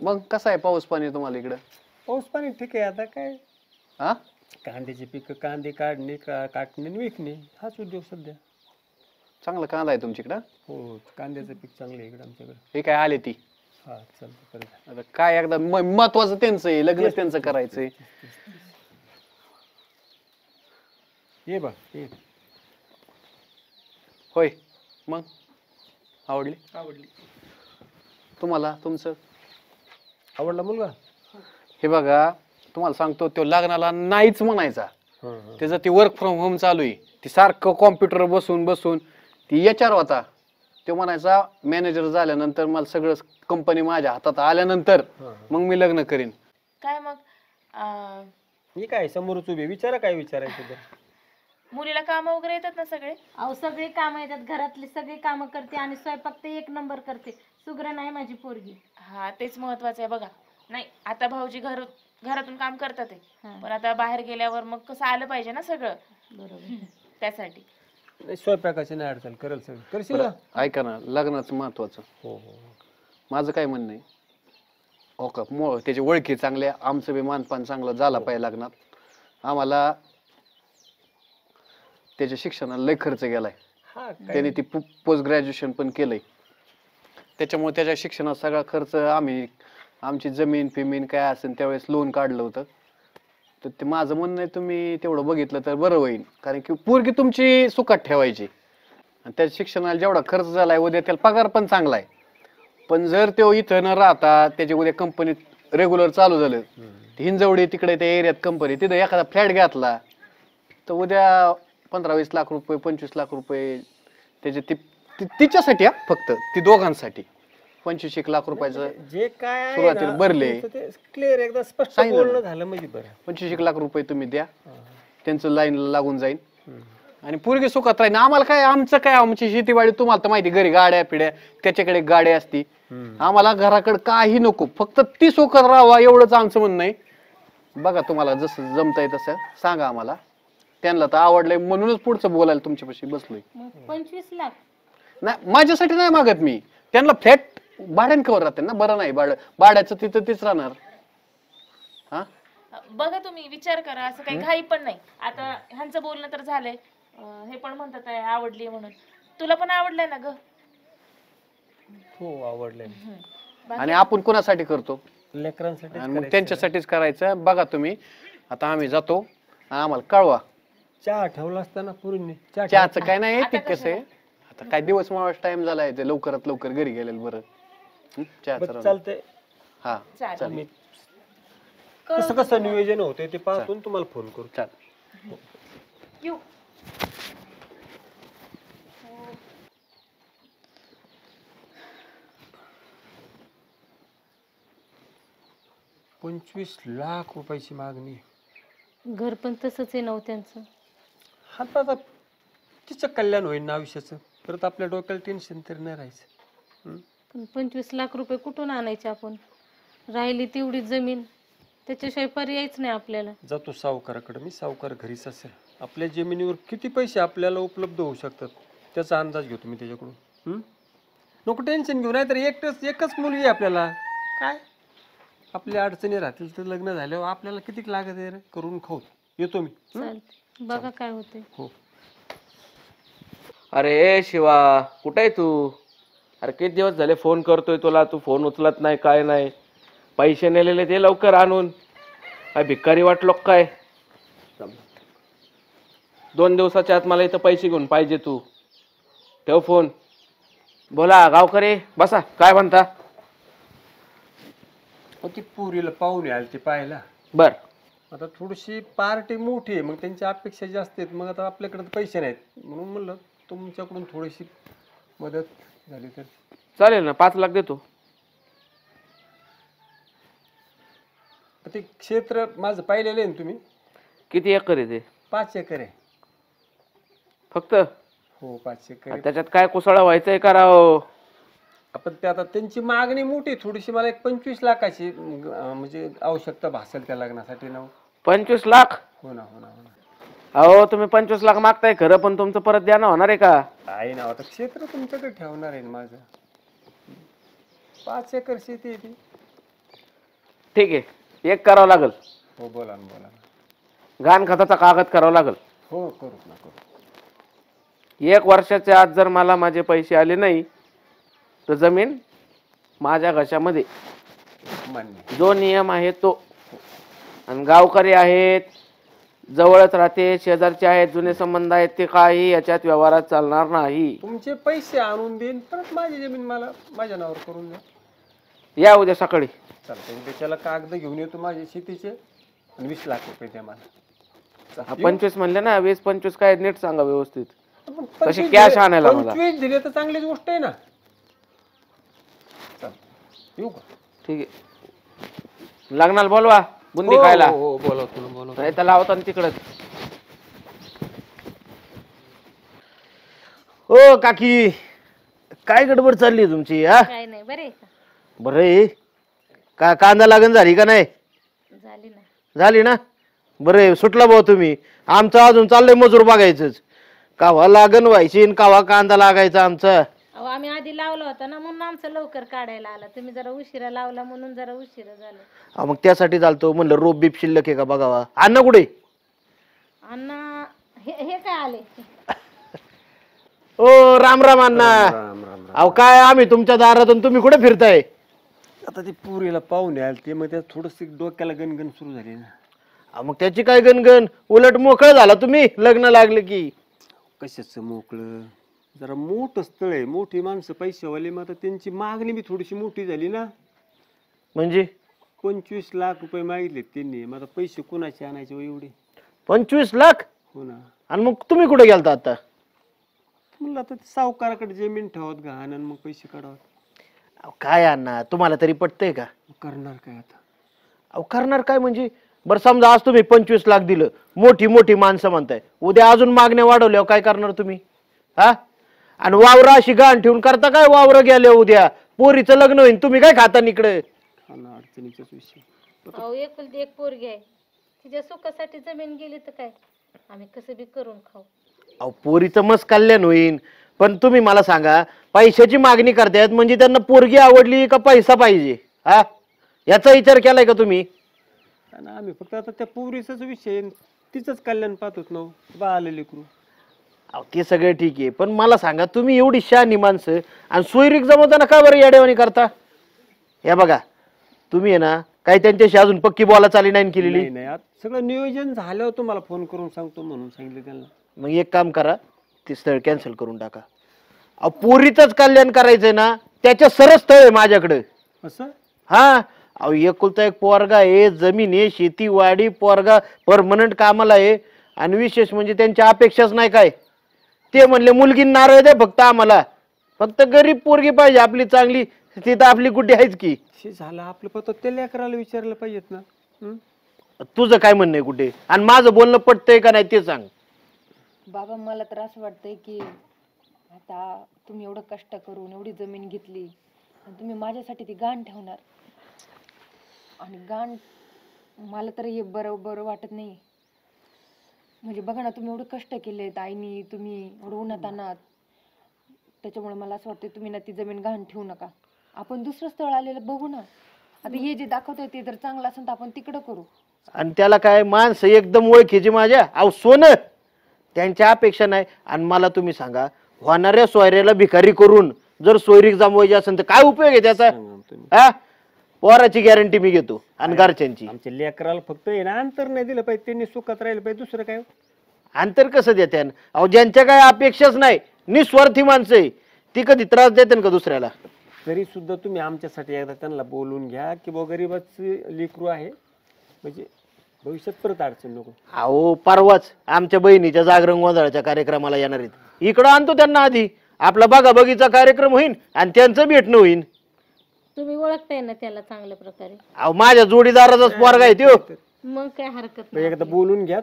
मग कसं आहे पाऊस पाणी तुम्हाला इकडं? पाऊस पाणी ठीक आहे. आता काय हा, कांद्याची पिकं, कांदे काढणे काटणे आणि विकणे हाच उद्योग सध्या. चांगला कांदा आहे तुमच्याकडं. हो, कांद्याचं पीक चांगलं आहे इकडे आमच्याकडे. हे काय आले ती हा चालतं परत. आता काय एकदा महत्वाचं त्यांचं आहे, लग्न त्यांचं करायचंय. ये बा ये. होय, मग आवडली आवडली. तुम्हाला? तुमचं आवडला मुलगा? हे बघा, तुम्हाला सांगतो, तो लग्नाला नाहीच म्हणायचा. त्याचं ते वर्क फ्रॉम होम चालू आहे. ती सारखं कॉम्प्युटर बसून बसून ती HR होता. तो म्हणायचा मॅनेजर झाल्यानंतर मला सगळं कंपनी माझ्या हातात आल्यानंतर मग मी लग्न करीन. काय मग मी काय समोरच उभे, विचारा काय विचारायचं तर. मुलीला काम वगैरे येतात ना सगळे? अहो सगळे काम येतात, घरातली सगळी कामं करते आणि स्वयंपाक ते 1 नंबर करते. सुग्रण आहे माझी पोरगी. हा, तेच महत्वाचं आहे बघा. नाही आता भाऊजी घरातून काम करतात आहे, हा. पण आता बाहेर गेल्यावर मग कसं आलं पाहिजे ना सगळं. बरोबर. त्यासाठी नाही, स्वयंपाकाची नाही अडचण, करेल सगळं. करशील ना? ऐका ना, लग्नाचं महत्वाचं. हो हो. माझं काय म्हणणं आहे, हो का, त्याची ओळखी चांगल्या, आमचं बी मानपान चांगलं झाला पाहिजे लग्नात. आम्हाला त्याच्या शिक्षणाला लय खर्च गेलाय. हा त्याने ती पोस्ट ग्रॅज्युएशन पण केलंय. त्याच्यामुळे त्याच्या शिक्षणात सगळा खर्च आमची जमीन फिमीन काय असेल त्यावेळेस लोन काढलं होतं. तर ते माझं म्हणणं आहे, तुम्ही तेवढं बघितलं तर बरं होईल. कारण की पोरगी तुमची सुखात ठेवायची आणि त्याच्या शिक्षणाला जेवढा खर्च झालाय, उद्या त्याला पगार पण चांगला आहे. पण जर तो इथं न राहता त्याच्या उद्या कंपनीत रेग्युलर चालू झालं, हिंजवडी तिकडे त्या एरियात कंपनी, तिथं एखादा फ्लॅट घेतला तर उद्या 15-20 लाख रुपये 25 लाख रुपये त्याचे तिच्यासाठी, फक्त ती दोघांसाठी 25 लाख रुपयाचं जे काय आहे सुरुवातीला ना, भरले. ते क्लिअर एकदा स्पष्ट सांगितलं बोलणं झालं म्हणजे बरं. 25 लाख रुपये तुम्ही द्या, त्यांचं लाईनला लागून जाईल आणि पोरगी सुखात राहील. आम्हाला काय, आमचं काय, आमची शेतीवाडी तुम्हाला तर माहिती, घरी गाड्या पिढ्या, त्याच्याकडे गाड्या असती. आम्हाला घराकडे काही नको, फक्त ती सुखात राहावा एवढंच आमचं म्हणणं आहे. बघा तुम्हाला जसं जमतंय तसं सांगा आम्हाला. त्यांना तर आवडलंय म्हणूनच पुढचं बोलायला तुमच्यापाशी बसलोय. मग 25 लाख? नाही, माझ्यासाठी नाही मागत मी. त्यांना फ्लॅट भाड्याने कवर राहते ना, बरं नाही भाड्याचं तिथं तीच राहणार. हा, बघा तुम्ही विचार करा, असं काही घाई पण नाही. आता ह्यांचं बोलणं तर झालंय, हे पण म्हणतात आहे आवडली म्हणून. तुला पण आवडलंय ना ग? हो आवडलंय. आणि आपण कोणासाठी करतो? लेकरांसाठी. आणि मग त्यांच्यासाठीच करायचं. बघा तुम्ही, आता आम्ही जातो आणि आम्हाला कळवा. चहा ठेवला असताना पुरींनी चहाचं काय नाही, ते कसं आहे, आता काय दिवस मावळाच टाइम झालाय, ते लवकरात लवकर घरी गेलेलं बरं. चहाचं चालतंय. हा चालेल. मी कसं कसं नियोजन होतंय ते पाहून तुम्हाला फोन करू. चाल. येऊ. 25 लाख रुपयाची मागणी. घर पण तसंच आहे ना त्यांचं. हा तर आता तिचं कल्याण होईल ना आयुष्याचं, परत आपल्या डोक्याला टेन्शन तरी नाही राहायचं. पण 25 लाख रुपये कुठून आणायचे आपण? राहिली तेवढी जमीन, त्याच्याशिवाय पर्यायच नाही आपल्याला. जातो सावकाराकडे मी, सावकार घरीच असेल. आपल्या जमिनीवर किती पैसे आपल्याला उपलब्ध होऊ शकतात त्याचा अंदाज घेतो मी त्याच्याकडून. नको टेन्शन घेऊ, नाही तर एकच मुलगी आहे आपल्याला. काय आपल्या अडचणी राहतील तर लग्न झाल्यावर आपल्याला किती लागत आहे रे, करून खाऊ. येतो मी. चालतंय, बघा काय होतंय. हो. अरे शिवा, कुठे आहे तू? अरे किती दिवस झाले फोन करतोय तुला, तू फोन उचलत नाही, काय नाही. पैसे नेलेले ते लवकर आणून. काय भिकारी वाटलो काय? 2 दिवसाच्या आत मला इथं पैसे घेऊन पाहिजे. तू ठेव फोन. बोला गावकरी, बसा, काय म्हणता? ती पुरीला पाहुणे आले ते पाहायला. बर. आता थोडीशी पार्टी मोठी आहे, मग त्यांची अपेक्षा जास्त आहेत. मग आता आपल्याकडे पैसे नाहीत, म्हणून म्हणलं तुमच्याकडून थोडीशी मदत झाली तर चालेल ना, 5 लाख देतो. ते क्षेत्र माझं पाहिलेलं आहे ना तुम्ही? किती एकर आहे ते? 5 एकर आहे फक्त? हो 5 एकर आहे. त्याच्यात काय कुसळा व्हायचंय का राव? आपण ते आता त्यांची मागणी मोठी थोडीशी, मला एक 25 लाखाची म्हणजे आवश्यकता भासेल त्या लग्नासाठी ना. 25 लाख? हो ना हो ना हो ना. अहो तुम्ही 25 लाख मागताय खरं, पण तुमचं परत द्यानं होणार आहे का? आहे ना, आता क्षेत्र तुमच्याकडे ठेवणार आहे ना माझं. 5 एकर शेती आहे ती. ठीक आहे, एक करावं लागल, हो बोला ना बोला ना. घाण खताचा कागद करावा लागल. हो करू ना करू. 1 वर्षाच्या आत जर मला माझे पैसे आले नाही तर जमीन माझ्या घशामध्ये, मान्य. जो नियम आहे तो. आणि गावकरी आहेत, जवळच राहते, शेजारचे आहेत, जुने संबंध आहेत, ते काही याच्यात व्यवहारात चालणार नाही. तुमचे पैसे आणून देईन, परत माझी जमीन मला माझ्या नावावर करून द्या. या उद्या सकाळी. चालतंय, उद्या त्याला कागद घेऊन येतो माझे शेतीचे आणि 20 लाख रुपये द्या मला. हा, 25 म्हणले ना, 20-25 काय नीट सांगा व्यवस्थित. आपण तशी 25 cash दिले- आणायला मला. 25 दिले तर चांगलीच गोष्ट आहे ना. येऊ का? ठीक आहे, लग्नाला बोलवा बुंदी हो, खायला. हो, हो, बोलवतो ना, बोलवतो. नाही तर लावतो ना तिकडच. ओ काकी, काय गडबड चालली तुमची? हा, काय नाही, बरे आहे का? बरं आहे का? कांदा लागण झाली का नाही? झाली ना. झाली ना? बरं आहे, सुटला भाऊ तुम्ही. आमचं अजून चाललंय मजूर बघायचंच. कावा लागण व्हायची आणि कावा कांदा लागायचा आमचा. अहो आम्ही आधी लावला होता ना, म्हणून आमचं लवकर काढायला आला. तुम्ही जरा उशिरा लावला म्हणून जरा उशिरा झालं. अहो, मग त्यासाठी चालतो म्हणलं, रोप बीप शिल्लक आहे का बघावा. अण्णा कुठे? अण्णा हे काय आले? ओ राम राम अण्णा. राम राम. अहो काय, आम्ही तुमच्या दारातून, तुम्ही कुठे फिरताय? आता ते पुरीला पाहुणे आले ते, मग त्या थोडस डोक्याला गणगण सुरू झाली ना. अहो, मग त्याची काय गणगण, उलट मोकळं झाला तुम्ही लग्न लागलं की. कशाचं मोकळं, जरा मोठं स्थळ आहे, मोठी माणसं पैसेवाले, मग आता त्यांची मागणी बी थोडीशी मोठी झाली ना. म्हणजे 25 लाख रुपये मागितले त्यांनी, मग आता पैसे कोणाचे आणायचे हो एवढे? 25 लाख? हो ना. आणि मग तुम्ही कुठे गेलता आता? म्हणलं आता ते सावकाराकडे जमीन ठेवत घाण आणि मग पैसे काढावत. अहो, काय अण्णा, तुम्हाला तरी पटतंय का? करणार काय आता? अहो करणार काय म्हणजे? बरं समजा आज तुम्ही 25 लाख दिलं, मोठी मोठी माणसं म्हणताय, उद्या अजून मागण्या वाढवल्यावर काय करणार तुम्ही? हा, आणि वावर अशी गहाण ठेवून करता काय? वावर गेले उद्या पोरीचं लग्न होईल, तुम्ही काय खाता इकडे? हा ना, अडचणीचाच विषय. अहो एकुलती एक पोरगी आहे, तिच्या सुखासाठी जमीन गेली तर काय, आम्ही कसं बी करून खाऊ. अहो पोरीचं मस्त कल्याण होईल, पण तुम्ही मला सांगा, पैशाची मागणी करतायत म्हणजे त्यांना पोरगी आवडली का पैसा पाहिजे? हा, याचा विचार केलाय का तुम्ही? आणि आम्ही फक्त आता त्या पोरीचाच विषय आहे, तिचंच कल्याण पाहतोत ना, बा आले लेकरू. अहो ते सगळं ठीक आहे, पण मला सांगा, तुम्ही एवढी शहाणी माणसं आणि सोयरीक जमवताना का बरं येडेवाणी करता? हे बघा, तुम्ही आहे ना, काही त्यांच्याशी अजून पक्की बोला चाली नाही केलेली. नाही नाही, आता सगळं नियोजन झाल्यावर तुम्हाला फोन करून सांगतो म्हणून सांगितलं त्यांना. मग एक काम करा, ते स्थळ कॅन्सल करून टाका. अहो पोरीचंच कल्याण करायचंय ना, त्याच्या सरळ स्थळ आहे माझ्याकडे. असं? हा, अहो एकुलता एक पोरगा आहे, जमीन आहे, शेती वाडी, पोरगा परमनंट कामाला आहे, आणि विशेष म्हणजे त्यांच्या अपेक्षाच नाही काय. ते म्हणले मुलगी नारळ दे फक्त आम्हाला, फक्त गरीब पोरगी पाहिजे आपली चांगली, तिथं आपली कुठे आहेच की. हे झालं आपलं, पत्र त्या लेकराला विचारलं पाहिजेत ना. तुझं काय म्हणणं आहे कुठे, आणि माझं बोलणं पटतंय का नाही ते सांग. बाबा मला तर असं वाटतंय की आता तुम्ही एवढं कष्ट करून एवढी जमीन घेतली आणि तुम्ही माझ्यासाठी ती गाण ठेवणार, आणि गाण मला तर हे बरोबर वाटत नाही. म्हणजे बघा ना, तुम्ही एवढे कष्ट केलेत आईनी, तुम्ही एवढं उन्हात आणत, त्याच्यामुळे मला असं वाटतं तुम्ही ना ती जमीन गहाण ठेवू नका. आपण दुसरं स्थळ आलेलं बघू ना. आता हे जे दाखवतंय ते जर चांगलं असेल तर आपण तिकडं करू. आणि त्याला काय, माणसं एकदम ओळखीची माझ्या, अहो सोनं, त्यांच्या अपेक्षा नाही. आणि मला तुम्ही सांगा, होणाऱ्या सोयऱ्याला भिकारी करून जर सोयरीक जमवायची असेल तर काय उपयोग आहे त्याचा? हा, पोराची गॅरंटी मी घेतो आणि घरच्यांची. आमच्या लेकराला फक्त आहे ना अंतर नाही दिलं पाहिजे, त्यांनी सुखात राहिलं पाहिजे, दुसरं काय. अंतर कसं देते? अहो ज्यांच्या काय अपेक्षाच नाही, निस्वार्थी माणसं आहे, ती कधी त्रास देते का दुसऱ्याला? तरी सुद्धा तुम्ही आमच्यासाठी एकदा त्यांना बोलून घ्या की बा गरीबाची लेकरू आहे, म्हणजे भविष्यात परत अडचण नको. अहो परवाच आमच्या बहिणीच्या जागरण गोंधळाच्या कार्यक्रमाला येणार आहेत, इकडं आणतो त्यांना आधी, आपला बघा बघीचा कार्यक्रम होईल आणि त्यांचं भेटणं होईल. तुम्ही ओळखताय ना त्याला चांगल्या प्रकारे? अहो माझ्या जोडीदाराचाच पोरगा आहे त्यो. मग काय हरकत मग एकदा बोलून घ्या,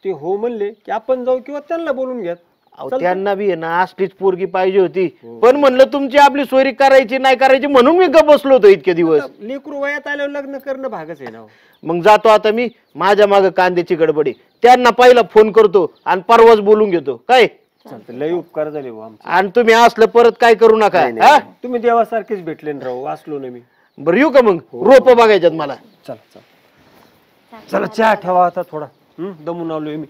ते हो म्हणले की आपण जाऊ किंवा त्यांना बोलून घ्या. अहो त्यांना बी आहे ना असलीच पोरगी पाहिजे होती, पण म्हणलं तुमची आपली सोयरी करायची नाही करायची म्हणून मी गप बसलो होतो इतके दिवस. लेकरू वयात आल्यावर लग्न करणं भागच आहे ना. मग जातो आता मी, माझ्या मागे कांद्याची गडबडी, त्यांना पहिला फोन करतो आणि परवाच बोलून घेतो. काय चालतं, लय उपकार झाले हो आमचे. आणि तुम्ही असलं परत काय करू नका. हा? तुम्ही देवासारखेच भेटले ना राहू, वाचलो ना मी. बरं येऊ का मग? रोप बघायच्यात मला. चला चला चला चहा ठेवा आता थोडा दमून आलोय मी.